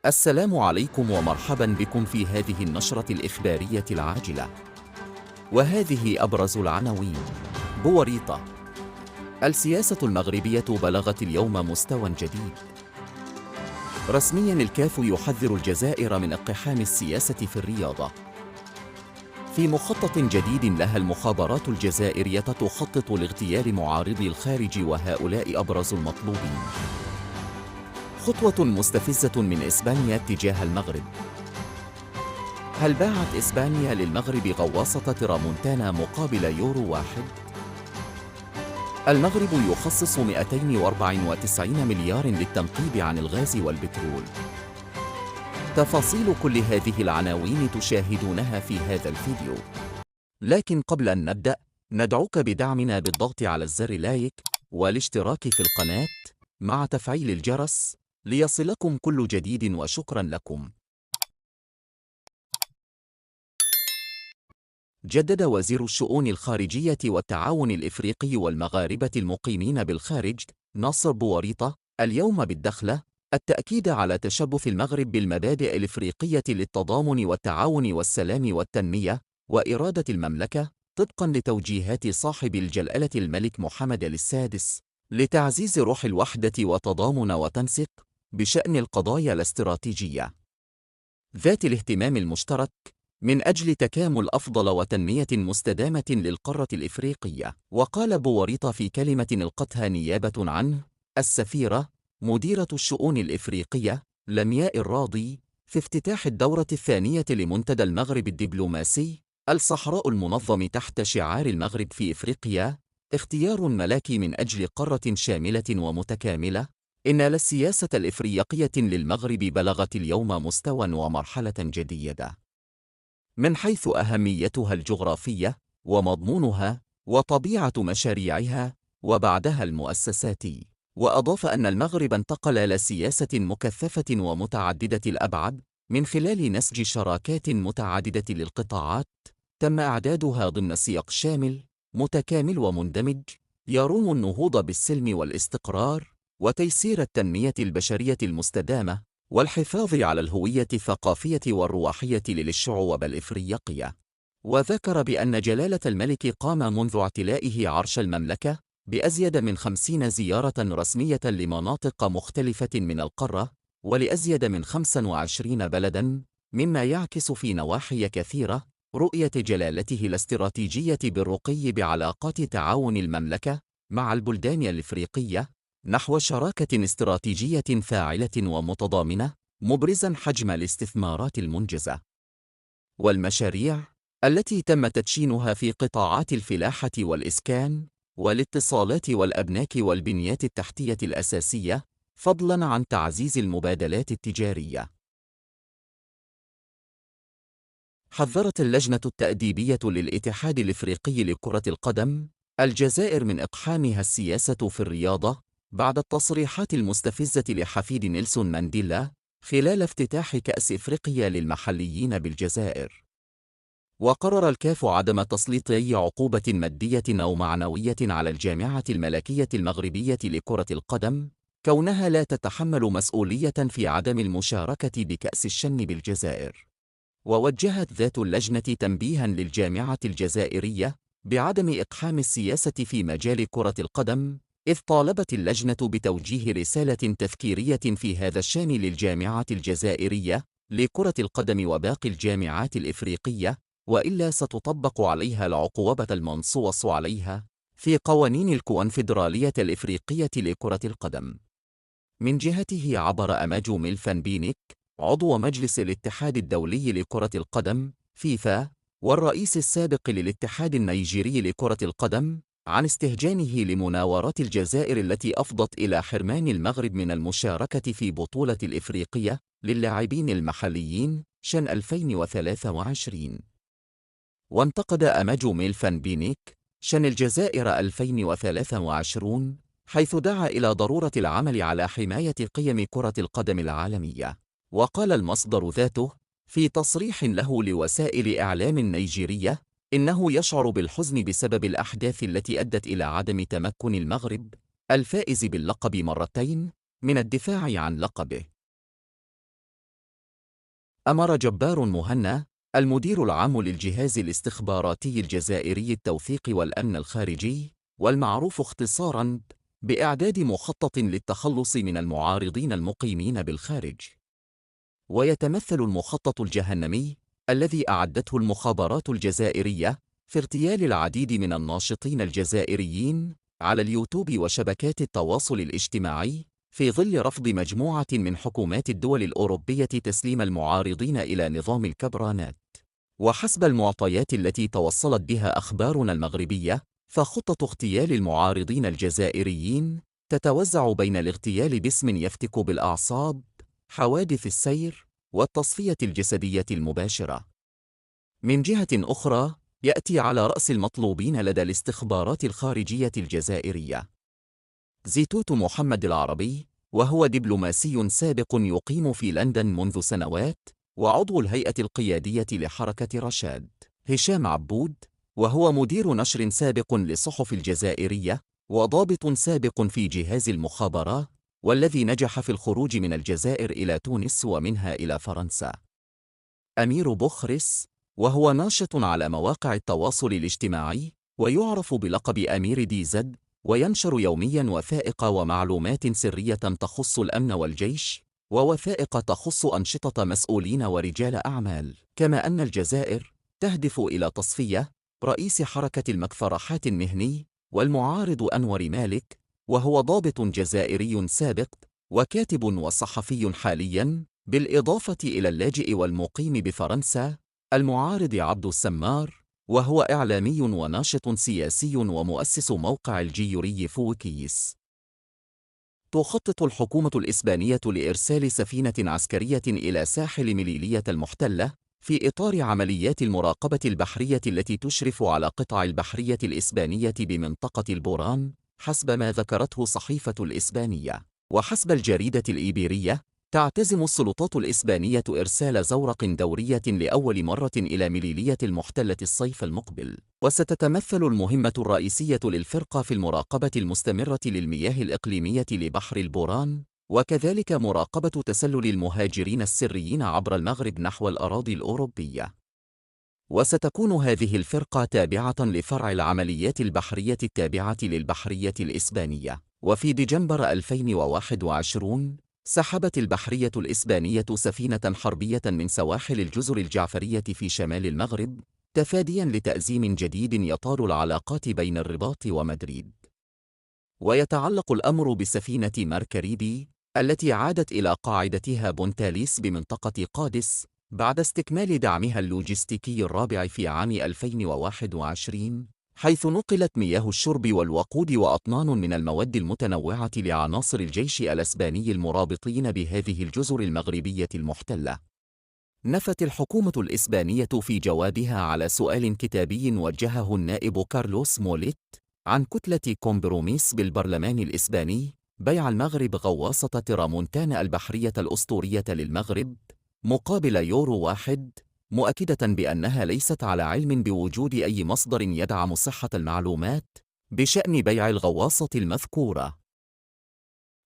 السلام عليكم ومرحبا بكم في هذه النشرة الإخبارية العاجلة. وهذه أبرز العناوين. بووريطة: السياسة المغربية بلغت اليوم مستوى جديد. رسميا الكاف يحذر الجزائر من اقتحام السياسة في الرياضة. في مخطط جديد لها المخابرات الجزائرية تخطط لاغتيال معارضي الخارج وهؤلاء أبرز المطلوبين. خطوة مستفزة من إسبانيا تجاه المغرب. هل باعت إسبانيا للمغرب غواصة ترامونتانا مقابل يورو 1؟ المغرب يخصص 294 مليار للتنقيب عن الغاز والبترول. تفاصيل كل هذه العناوين تشاهدونها في هذا الفيديو. لكن قبل أن نبدأ، ندعوك بدعمنا بالضغط على الزر لايك والاشتراك في القناة مع تفعيل الجرس ليصلكم كل جديد، وشكرا لكم. جدد وزير الشؤون الخارجية والتعاون الإفريقي والمغاربة المقيمين بالخارج ناصر بووريطة اليوم بالدخلة التأكيد على تشبث المغرب بالمبادئ الإفريقية للتضامن والتعاون والسلام والتنمية، وإرادة المملكة طبقاً لتوجيهات صاحب الجلالة الملك محمد السادس لتعزيز روح الوحدة وتضامن وتنسيق بشأن القضايا الاستراتيجية ذات الاهتمام المشترك من أجل تكامل أفضل وتنمية مستدامة للقارة الإفريقية. وقال بووريطة في كلمة ألقتها نيابة عنه السفيرة مديرة الشؤون الإفريقية لمياء الراضي في افتتاح الدورة الثانية لمنتدى المغرب الدبلوماسي الصحراء المنظم تحت شعار المغرب في إفريقيا، اختيار ملاكي من أجل قارة شاملة ومتكاملة، إن السياسة الإفريقية للمغرب بلغت اليوم مستوى ومرحلة جديدة من حيث أهميتها الجغرافية ومضمونها وطبيعة مشاريعها وبعدها المؤسساتي. وأضاف أن المغرب انتقل لسياسة مكثفة ومتعددة الأبعاد من خلال نسج شراكات متعددة للقطاعات تم إعدادها ضمن سياق شامل متكامل ومندمج يروم النهوض بالسلم والاستقرار وتيسير التنمية البشرية المستدامة والحفاظ على الهوية الثقافية والروحية للشعوب الإفريقية. وذكر بأن جلالة الملك قام منذ اعتلائه عرش المملكة بأزيد من 50 زيارة رسمية لمناطق مختلفة من القارة ولأزيد من 25 بلداً، مما يعكس في نواحي كثيرة رؤية جلالته الاستراتيجية بالرقي بعلاقات تعاون المملكة مع البلدان الإفريقية نحو شراكة استراتيجية فاعلة ومتضامنة، مبرزاً حجم الاستثمارات المنجزة والمشاريع التي تم تدشينها في قطاعات الفلاحة والإسكان والاتصالات والأبناك والبنيات التحتية الأساسية، فضلاً عن تعزيز المبادلات التجارية. حذرت اللجنة التأديبية للاتحاد الإفريقي لكرة القدم الجزائر من إقحامها السياسة في الرياضة بعد التصريحات المستفزة لحفيد نيلسون مانديلا خلال افتتاح كأس إفريقيا للمحليين بالجزائر. وقرر الكاف عدم تسليط أي عقوبة مادية أو معنوية على الجامعة الملكية المغربية لكرة القدم، كونها لا تتحمل مسؤولية في عدم المشاركة بكأس الشن بالجزائر. ووجهت ذات اللجنة تنبيهاً للجامعة الجزائرية بعدم إقحام السياسة في مجال كرة القدم، إذ طالبت اللجنة بتوجيه رسالة تذكيرية في هذا الشأن للجامعة الجزائرية لكرة القدم وباقي الجامعات الإفريقية، وإلا ستطبق عليها العقوبة المنصوص عليها في قوانين الكونفدرالية الإفريقية لكرة القدم. من جهته عبر أماجو ميلفان بينيك عضو مجلس الاتحاد الدولي لكرة القدم فيفا والرئيس السابق للاتحاد النيجيري لكرة القدم عن استهجانه لمناورات الجزائر التي أفضت إلى حرمان المغرب من المشاركة في بطولة الإفريقية للاعبين المحليين شن 2023. وانتقد أماجو ميلفان بينيك شن الجزائر 2023، حيث دعا إلى ضرورة العمل على حماية قيم كرة القدم العالمية. وقال المصدر ذاته في تصريح له لوسائل إعلام نيجيرية إنه يشعر بالحزن بسبب الأحداث التي أدت إلى عدم تمكن المغرب الفائز باللقب مرتين من الدفاع عن لقبه. أمر جبار مهنا المدير العام للجهاز الاستخباراتي الجزائري التوثيق والأمن الخارجي، والمعروف اختصاراً بإعداد مخطط للتخلص من المعارضين المقيمين بالخارج. ويتمثل المخطط الجهنمي الذي أعدته المخابرات الجزائرية في اغتيال العديد من الناشطين الجزائريين على اليوتيوب وشبكات التواصل الاجتماعي في ظل رفض مجموعة من حكومات الدول الأوروبية تسليم المعارضين إلى نظام الكبرانات. وحسب المعطيات التي توصلت بها أخبارنا المغربية، فخطة اغتيال المعارضين الجزائريين تتوزع بين الاغتيال باسم يفتك بالأعصاب، حوادث السير، والتصفية الجسدية المباشرة. من جهة أخرى، يأتي على رأس المطلوبين لدى الاستخبارات الخارجية الجزائرية زيتوت محمد العربي، وهو دبلوماسي سابق يقيم في لندن منذ سنوات، وعضو الهيئة القيادية لحركة رشاد. هشام عبود، وهو مدير نشر سابق للصحف الجزائرية، وضابط سابق في جهاز المخابرات، والذي نجح في الخروج من الجزائر إلى تونس ومنها إلى فرنسا. أمير بخرس، وهو ناشط على مواقع التواصل الاجتماعي، ويعرف بلقب أمير دي زد، وينشر يومياً وثائق ومعلومات سرية تخص الأمن والجيش، ووثائق تخص أنشطة مسؤولين ورجال أعمال. كما أن الجزائر تهدف إلى تصفية رئيس حركة المكفرحات المهني والمعارض أنور مالك، وهو ضابط جزائري سابق وكاتب وصحفي حالياً، بالإضافة إلى اللاجئ والمقيم بفرنسا المعارض عبد السمار، وهو إعلامي وناشط سياسي ومؤسس موقع الجيوري فوكيس. تخطط الحكومة الإسبانية لإرسال سفينة عسكرية إلى ساحل مليلية المحتلة في إطار عمليات المراقبة البحرية التي تشرف على قطع البحرية الإسبانية بمنطقة البوران، حسب ما ذكرته صحيفة الإسبانية. وحسب الجريدة الإيبيرية، تعتزم السلطات الإسبانية إرسال زورق دورية لأول مرة إلى مليلية المحتلة الصيف المقبل، وستتمثل المهمة الرئيسية للفرقة في المراقبة المستمرة للمياه الإقليمية لبحر البوران، وكذلك مراقبة تسلل المهاجرين السريين عبر المغرب نحو الأراضي الأوروبية. وستكون هذه الفرقة تابعة لفرع العمليات البحرية التابعة للبحرية الإسبانية. وفي ديسمبر 2021 سحبت البحرية الإسبانية سفينة حربية من سواحل الجزر الجعفرية في شمال المغرب، تفادياً لتأزيم جديد يطال العلاقات بين الرباط ومدريد. ويتعلق الأمر بسفينة ماركاريبي التي عادت إلى قاعدتها بونتاليس بمنطقة قادس بعد استكمال دعمها اللوجستيكي الرابع في عام 2021، حيث نقلت مياه الشرب والوقود وأطنان من المواد المتنوعة لعناصر الجيش الإسباني المرابطين بهذه الجزر المغربية المحتلة. نفت الحكومة الإسبانية في جوابها على سؤال كتابي وجهه النائب كارلوس موليت عن كتلة كومبروميس بالبرلمان الإسباني بيع المغرب غواصة ترامونتانا البحرية الأسطورية للمغرب مقابل يورو 1، مؤكدة بأنها ليست على علم بوجود أي مصدر يدعم صحة المعلومات بشأن بيع الغواصة المذكورة.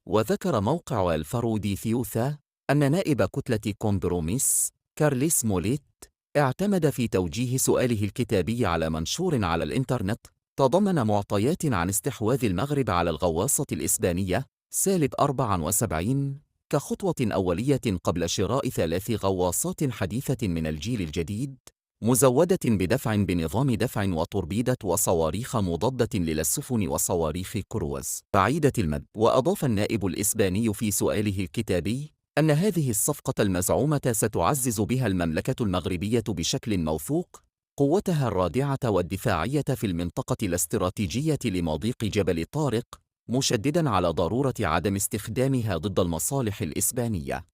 وذكر موقع الفارو دي ثيوثا أن نائب كتلة كومبروميس كارليس موليت اعتمد في توجيه سؤاله الكتابي على منشور على الإنترنت تضمن معطيات عن استحواذ المغرب على الغواصة الإسبانية -74 كخطوة أولية قبل شراء 3 غواصات حديثة من الجيل الجديد، مزودة بدفع بنظام دفع وتوربيدة وصواريخ مضادة للسفن وصواريخ كروز بعيدة المدى. وأضاف النائب الإسباني في سؤاله الكتابي أن هذه الصفقة المزعومة ستعزز بها المملكة المغربية بشكل موثوق قوتها الرادعة والدفاعية في المنطقة الاستراتيجية لمضيق جبل طارق، مشدداً على ضرورة عدم استخدامها ضد المصالح الإسبانية.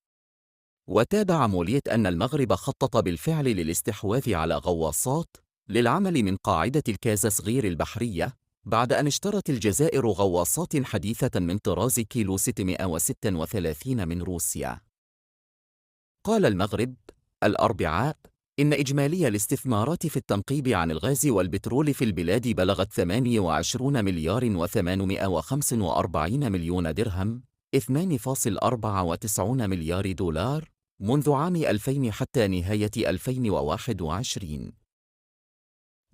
وتابع موليت أن المغرب خطط بالفعل للاستحواذ على غواصات للعمل من قاعدة الكازا صغير البحرية، بعد أن اشترت الجزائر غواصات حديثة من طراز كيلو 636 من روسيا. قال المغرب الأربعاء إن إجمالي الاستثمارات في التنقيب عن الغاز والبترول في البلاد بلغت 28 مليار و845 مليون درهم، 2.94 مليار دولار، منذ عام 2000 حتى نهاية 2021.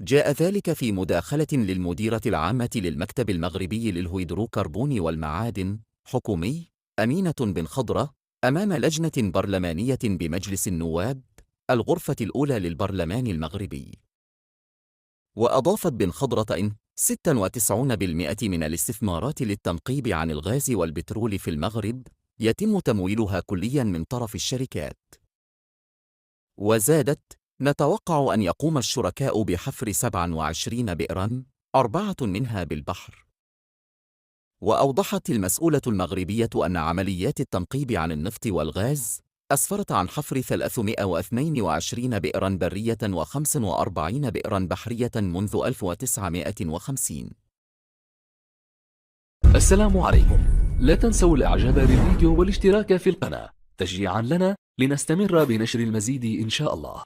جاء ذلك في مداخلة للمديرة العامة للمكتب المغربي للهيدروكربون والمعادن حكومي أمينة بن خضرة أمام لجنة برلمانية بمجلس النواب الغرفة الأولى للبرلمان المغربي. وأضافت بن خضرة إن 96% من الاستثمارات للتنقيب عن الغاز والبترول في المغرب يتم تمويلها كلياً من طرف الشركات. وزادت: نتوقع أن يقوم الشركاء بحفر 27 بئراً، 4 منها بالبحر. وأوضحت المسؤولة المغربية أن عمليات التنقيب عن النفط والغاز أسفرت عن حفر 322 بئراً برية و45 بئراً بحرية منذ 1950. السلام عليكم. لا تنسوا الإعجاب بالفيديو والاشتراك في القناة تشجيعاً لنا لنستمر بنشر المزيد إن شاء الله.